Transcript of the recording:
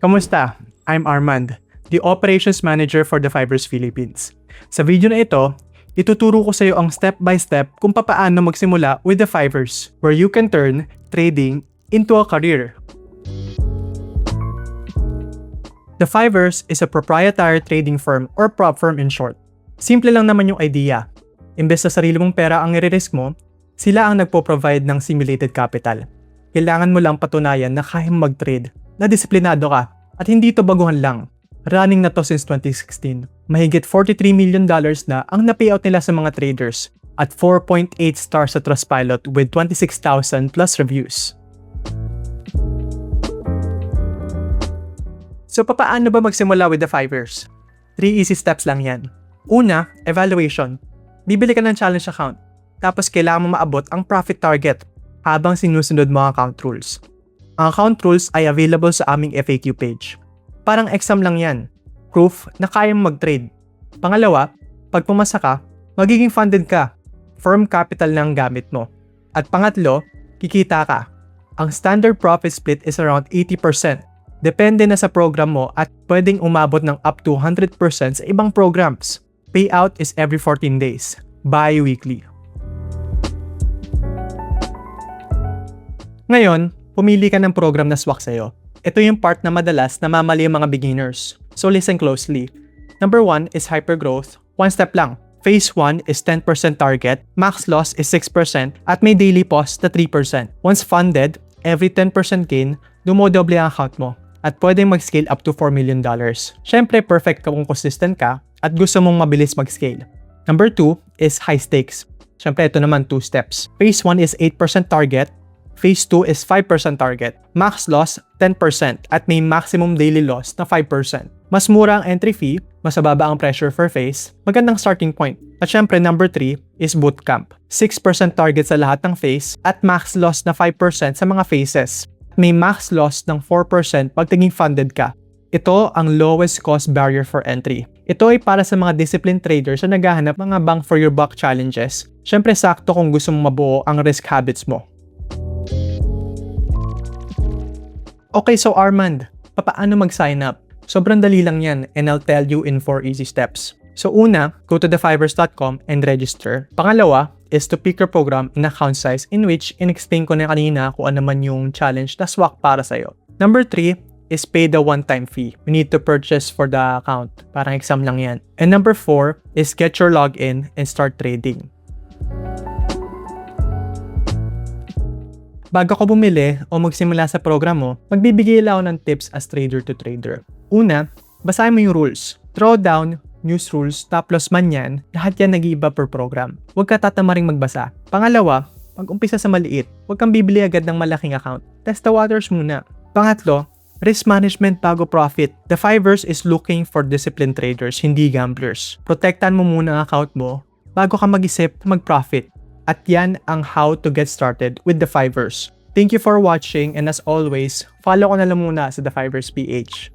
Kamusta? I'm Armand, the Operations Manager for the Fivers Philippines. Sa video na ito, ituturo ko sa iyo ang step-by-step kung paano magsimula with the Fivers, where you can turn trading into a career. The Fivers is a proprietary trading firm or prop firm in short. Simple lang naman yung idea. Imbes sa sarili mong pera ang i-risk mo, sila ang nagpo-provide ng simulated capital. Kailangan mo lang patunayan na kaya mag-trade, na disiplinado ka, at hindi ito baguhan lang. Running na to since 2016. Mahigit $43 million na ang na-payout nila sa mga traders at 4.8 stars sa Trustpilot with 26,000 plus reviews. So paano ba magsimula with the Fivers? 3 easy steps lang yan. Una, evaluation. Bibili ka ng challenge account. Tapos kailangan mo maabot ang profit target habang sinusunod mo ang account rules. Ang account rules ay available sa aming FAQ page. Parang exam lang yan. Proof na kaya mong mag-trade. Pangalawa, pag pumasa ka, magiging funded ka. Firm capital na ang gamit mo. At pangatlo, kikita ka. Ang standard profit split is around 80%. Depende na sa program mo at pwedeng umabot ng up to 100% sa ibang programs. Payout is every 14 days. Bi-weekly. Ngayon, pumili ka ng program na swak sa'yo. Ito yung part na madalas namamali ang mga beginners. So listen closely. Number 1 is hypergrowth. One step lang. Phase 1 is 10% target, max loss is 6%, at may daily pause na 3%. Once funded, every 10% gain, dumodoble ang account mo. At pwedeng mag-scale up to $4 million. Syempre, perfect ka kung consistent ka at gusto mong mabilis mag-scale. Number 2 is high stakes. Syempre, ito naman 2 steps. Phase 1 is 8% target, Phase 2 is 5% target, max loss 10% at may maximum daily loss na 5%. Mas mura ang entry fee, mas mababa ang pressure for phase, magandang starting point. At syempre number 3 is bootcamp. 6% target sa lahat ng phase at max loss na 5% sa mga phases. May max loss ng 4% pag naging funded ka. Ito ang lowest cost barrier for entry. Ito ay para sa mga disciplined traders na naghahanap mga bang for your buck challenges. Syempre sakto kung gusto mong mabuo ang risk habits mo. Okay, so Armand, paano mag-sign up? Sobrang dali lang yan and I'll tell you in 4 easy steps. So una, go to thefivers.com and register. Pangalawa is to pick your program and account size in which in-explain ko na kanina kung ano man yung challenge na swak para sa'yo. Number 3 is pay the one-time fee. You need to purchase for the account. Parang exam lang yan. And number 4 is get your login and start trading. Bago ko bumili o magsimula sa program mo, magbibigay lang ako ng tips as trader to trader. Una, basahin mo yung rules. Drawdown, news rules, stop loss man yan, lahat yan nag-iiba per program. Huwag ka tatamaring magbasa. Pangalawa, mag-umpisa sa maliit. Huwag kang bibili agad ng malaking account. Test the waters muna. Pangatlo, risk management bago profit. The Fivers is looking for disciplined traders, hindi gamblers. Protektan mo muna ang account mo bago ka mag-isip mag-profit. At yan ang how to get started with the Fivers. Thank you for watching and as always, follow ko na lang muna sa The Fivers PH.